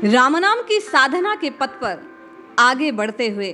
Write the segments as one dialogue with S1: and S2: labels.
S1: राम नाम की साधना के पथ पर आगे बढ़ते हुए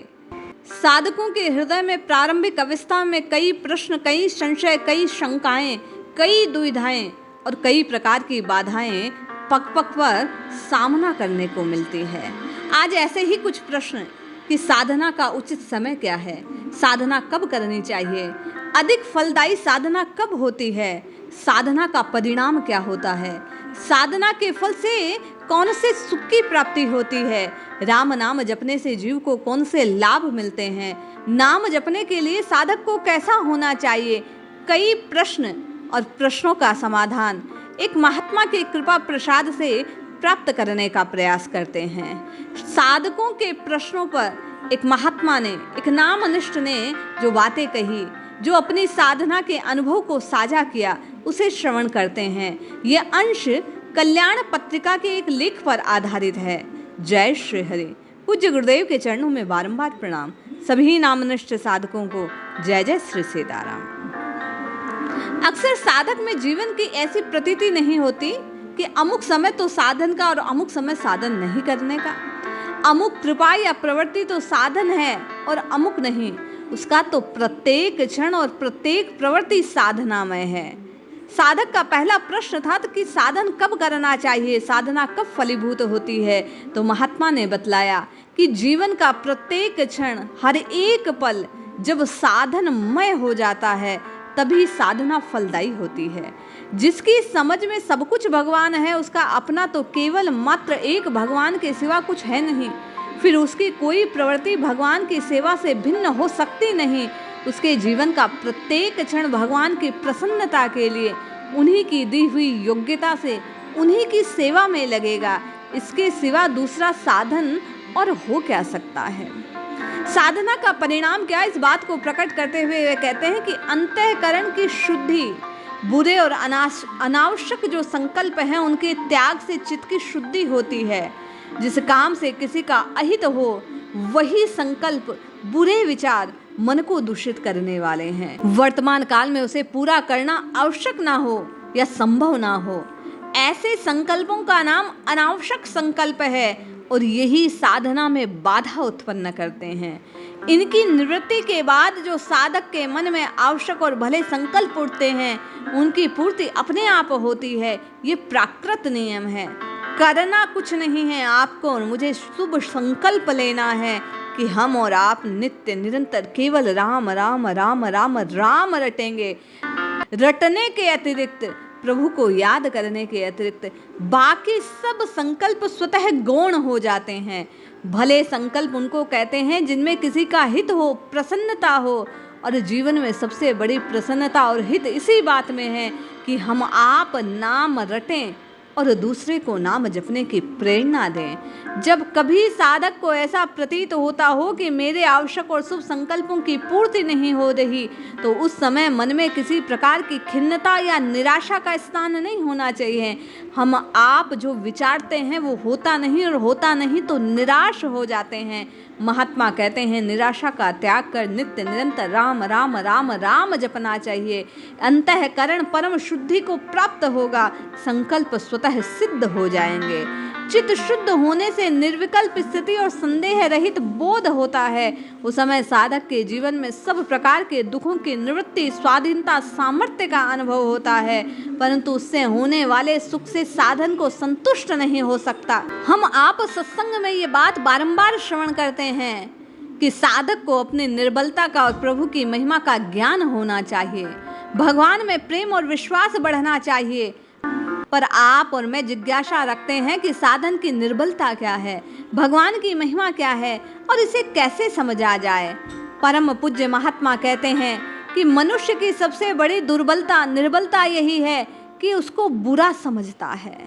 S1: साधकों के हृदय में प्रारंभिक अवस्था में कई प्रश्न, कई संशय, कई शंकाएं, कई दुविधाएं और कई प्रकार की बाधाएं पग पग पर सामना करने को मिलती है। आज ऐसे ही कुछ प्रश्न कि साधना का उचित समय क्या है, साधना कब करनी चाहिए, अधिक फलदायी साधना कब होती है, साधना का परिणाम क्या होता है, साधना के फल से कौन से सुख की प्राप्ति होती है, राम नाम जपने से जीव को कौन से लाभ मिलते हैं, नाम जपने के लिए साधक को कैसा होना चाहिए। कई प्रश्न और प्रश्नों का समाधान एक महात्मा की कृपा प्रसाद से प्राप्त करने का प्रयास करते हैं। साधकों के प्रश्नों पर एक महात्मा ने, एक नामनिष्ठ ने जो बातें कही, जो अपनी साधना के अनुभव को साझा किया, उसे श्रवण करते हैं। यह अंश कल्याण पत्रिका के एक लेख पर आधारित है। जय श्री हरि। पूज्य गुरुदेव के चरणों में बारंबार प्रणाम। सभी नामनिष्ठ साधकों को जय जय श्री सीताराम। अक्सर साधक में जीवन की ऐसी प्रतीति नहीं होती कि अमुक समय तो साधन का और अमुक समय साधन नहीं करने का, अमुक कृपा या प्रवृत्ति तो साधन है और अमुक नहीं। उसका तो प्रत्येक क्षण और प्रत्येक प्रवृत्ति साधनामय है। साधक का पहला प्रश्न था कि साधन कब करना चाहिए, साधना कब फलीभूत होती है। तो महात्मा ने बतलाया कि जीवन का प्रत्येक क्षण, हर एक पल जब साधनमय हो जाता है तभी साधना फलदायी होती है। जिसकी समझ में सब कुछ भगवान है, उसका अपना तो केवल मात्र एक भगवान के सिवा कुछ है नहीं, फिर उसकी कोई प्रवृत्ति भगवान की सेवा से भिन्न हो सकती नहीं। उसके जीवन का प्रत्येक क्षण भगवान की प्रसन्नता के लिए, उन्हीं की दी हुई योग्यता से उन्हीं की सेवा में लगेगा। इसके सिवा दूसरा साधन और हो क्या सकता है। साधना का परिणाम क्या, इस बात को प्रकट करते हुए वे कहते हैं कि अंतःकरण की शुद्धि, बुरे और अनावश्यक जो संकल्प हैं उनके त्याग से चित्त की शुद्धि होती है। जिस काम से किसी का अहित हो, वही संकल्प, बुरे विचार मन को दूषित करने वाले हैं। वर्तमान काल में उसे पूरा करना आवश्यक ना हो या संभव ना हो, ऐसे संकल्पों का नाम अनावश्यक संकल्प है और यही साधना में बाधा उत्पन्न करते हैं। इनकी निवृत्ति के बाद जो साधक के मन में आवश्यक और भले संकल्प उठते हैं, उनकी पूर्ति अपने आप होती है। ये प्राकृत नियम है। करना कुछ नहीं है, आपको और मुझे शुभ संकल्प लेना है कि हम और आप नित्य निरंतर केवल राम राम राम राम राम रटेंगे। रटने के अतिरिक्त, प्रभु को याद करने के अतिरिक्त बाकी सब संकल्प स्वतः गौण हो जाते हैं। भले संकल्प उनको कहते हैं जिनमें किसी का हित हो, प्रसन्नता हो, और जीवन में सबसे बड़ी प्रसन्नता और हित इसी बात में है कि हम आप नाम रटें और दूसरे को नाम जपने की प्रेरणा दें। जब कभी साधक को ऐसा प्रतीत होता हो कि मेरे आवश्यक और शुभ संकल्पों की पूर्ति नहीं हो रही, तो उस समय मन में किसी प्रकार की खिन्नता या निराशा का स्थान नहीं होना चाहिए। हम आप जो विचारते हैं वो होता नहीं, और होता नहीं तो निराश हो जाते हैं। महात्मा कहते हैं निराशा का त्याग कर नित्य निरंतर राम राम राम राम जपना चाहिए। अंतःकरण परम शुद्धि को प्राप्त होगा, संकल्प स्वतः सिद्ध हो जाएंगे। चित्त शुद्ध होने से निर्विकल्प स्थिति और संदेह रहित बोध होता है। उस समय साधक के जीवन में सब प्रकार के दुखों की निवृत्ति, स्वाधीनता, सामर्थ्य का अनुभव होता है, परंतु उससे होने वाले सुख से साधन को संतुष्ट नहीं हो सकता। हम आप सत्संग में ये बात बारंबार श्रवण करते हैं कि साधक को अपनी निर्बलता का और प्रभु की महिमा का ज्ञान होना चाहिए, भगवान में प्रेम और विश्वास बढ़ना चाहिए। पर आप और मैं जिज्ञासा रखते हैं कि साधन की निर्बलता क्या है, भगवान की महिमा क्या है और इसे कैसे समझा जाए। परम पूज्य महात्मा कहते हैं कि मनुष्य की सबसे बड़ी दुर्बलता, निर्बलता यही है कि उसको बुरा समझता है,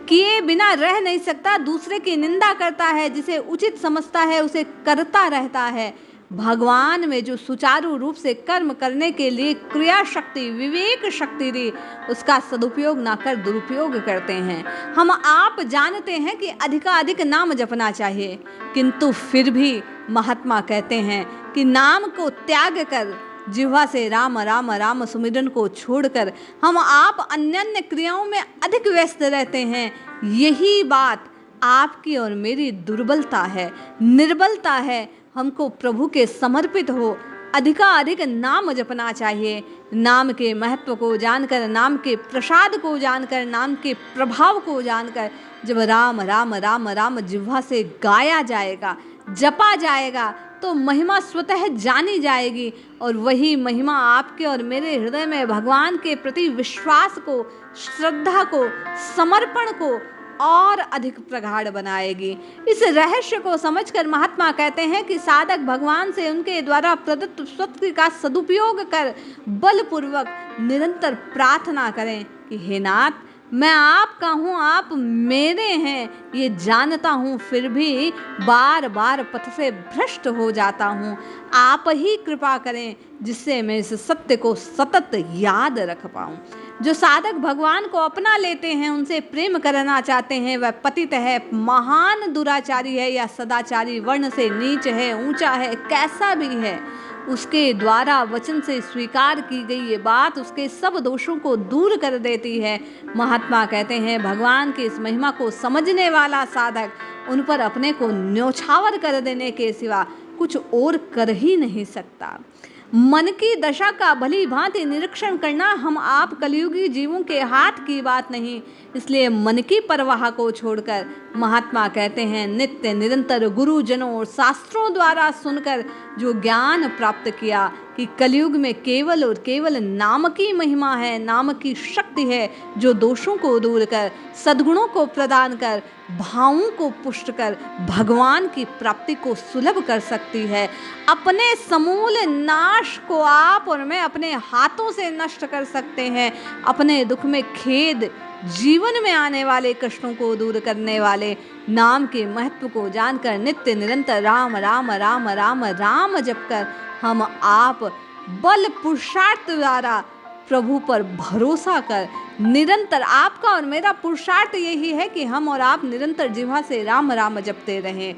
S1: किए बिना रह नहीं सकता, दूसरे की निंदा करता है, जिसे उचित समझता है उसे करता रहता है। भगवान में जो सुचारू रूप से कर्म करने के लिए क्रिया शक्ति, विवेक शक्ति दी, उसका सदुपयोग ना कर दुरुपयोग करते हैं। हम आप जानते हैं कि अधिकाधिक नाम जपना चाहिए, किंतु फिर भी महात्मा कहते हैं कि नाम को त्याग कर, जिह्वा से राम राम राम सुमिरन को छोड़कर हम आप अन्य क्रियाओं में अधिक व्यस्त रहते हैं। यही बात आपकी और मेरी दुर्बलता है, निर्बलता है। हमको प्रभु के समर्पित हो अधिकाधिक नाम जपना चाहिए। नाम के महत्व को जानकर, नाम के प्रसाद को जानकर, नाम के प्रभाव को जानकर जब राम राम राम राम जिह्वा से गाया जाएगा, जपा जाएगा, तो महिमा स्वतः जानी जाएगी। और वही महिमा आपके और मेरे हृदय में भगवान के प्रति विश्वास को, श्रद्धा को, समर्पण को और अधिक प्रगाढ़ बनाएगी। इस रहस्य को समझकर महात्मा कहते हैं कि साधक भगवान से उनके द्वारा प्रदत्त शक्ति का सदुपयोग कर बलपूर्वक निरंतर प्रार्थना करें कि हे नाथ, मैं आपका हूँ, आप मेरे हैं, ये जानता हूँ, फिर भी बार बार पथ से भ्रष्ट हो जाता हूँ। आप ही कृपा करें जिससे मैं इस सत्य को सतत याद रख पाऊँ। जो साधक भगवान को अपना लेते हैं, उनसे प्रेम करना चाहते हैं, वह पतित है, महान दुराचारी है या सदाचारी, वर्ण से नीच है, ऊंचा है, कैसा भी है, उसके द्वारा वचन से स्वीकार की गई ये बात उसके सब दोषों को दूर कर देती है। महात्मा कहते हैं भगवान की इस महिमा को समझने वाला साधक उन पर अपने को न्योछावर कर देने के सिवा कुछ और कर ही नहीं सकता। मन की दशा का भली भांति निरीक्षण करना हम आप कलयुगी जीवों के हाथ की बात नहीं। इसलिए मन की परवाह को छोड़कर महात्मा कहते हैं नित्य निरंतर गुरुजनों और शास्त्रों द्वारा सुनकर जो ज्ञान प्राप्त किया कि कलयुग में केवल और केवल नाम की महिमा है, नाम की शक्ति है, जो दोषों को दूर कर, सद्गुणों को प्रदान कर, भावों को पुष्ट कर भगवान की प्राप्ति को सुलभ कर सकती है। अपने समूल नाश को आप और मैं अपने हाथों से नष्ट कर सकते हैं। अपने दुख में खेद, जीवन में आने वाले कष्टों को दूर करने वाले नाम के महत्व को जानकर नित्य निरंतर राम राम राम राम राम जप कर हम आप बल पुरुषार्थ द्वारा प्रभु पर भरोसा कर निरंतर, आपका और मेरा पुरुषार्थ यही है कि हम और आप निरंतर जिह्वा से राम राम जपते रहें।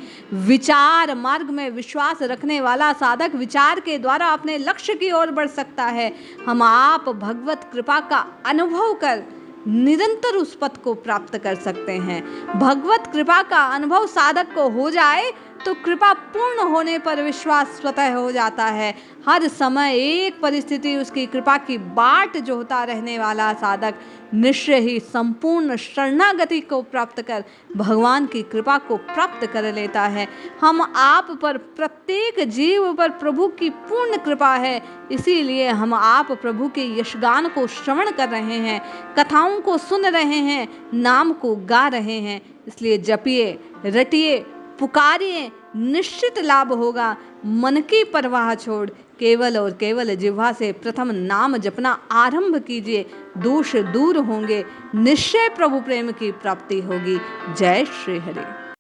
S1: विचार मार्ग में विश्वास रखने वाला साधक विचार के द्वारा अपने लक्ष्य की ओर बढ़ सकता है। हम आप भगवत कृपा का अनुभव कर निरंतर उस पथ को प्राप्त कर सकते हैं। भगवत कृपा का अनुभव साधक को हो जाए तो कृपा पूर्ण होने पर विश्वास स्वतः हो जाता है। हर समय एक परिस्थिति उसकी कृपा की बाट जोहता रहने वाला साधक निश्चय ही संपूर्ण शरणागति को प्राप्त कर भगवान की कृपा को प्राप्त कर लेता है। हम आप पर, प्रत्येक जीव पर प्रभु की पूर्ण कृपा है। इसीलिए हम आप प्रभु के यशगान को श्रवण कर रहे हैं, कथाओं को सुन रहे हैं, नाम को गा रहे हैं। इसलिए जपिए, रटिए, पुकारिए, निश्चित लाभ होगा। मन की परवाह छोड़ केवल और केवल जिह्वा से प्रथम नाम जपना आरंभ कीजिए। दोष दूर होंगे, निश्चय प्रभु प्रेम की प्राप्ति होगी। जय श्री हरि।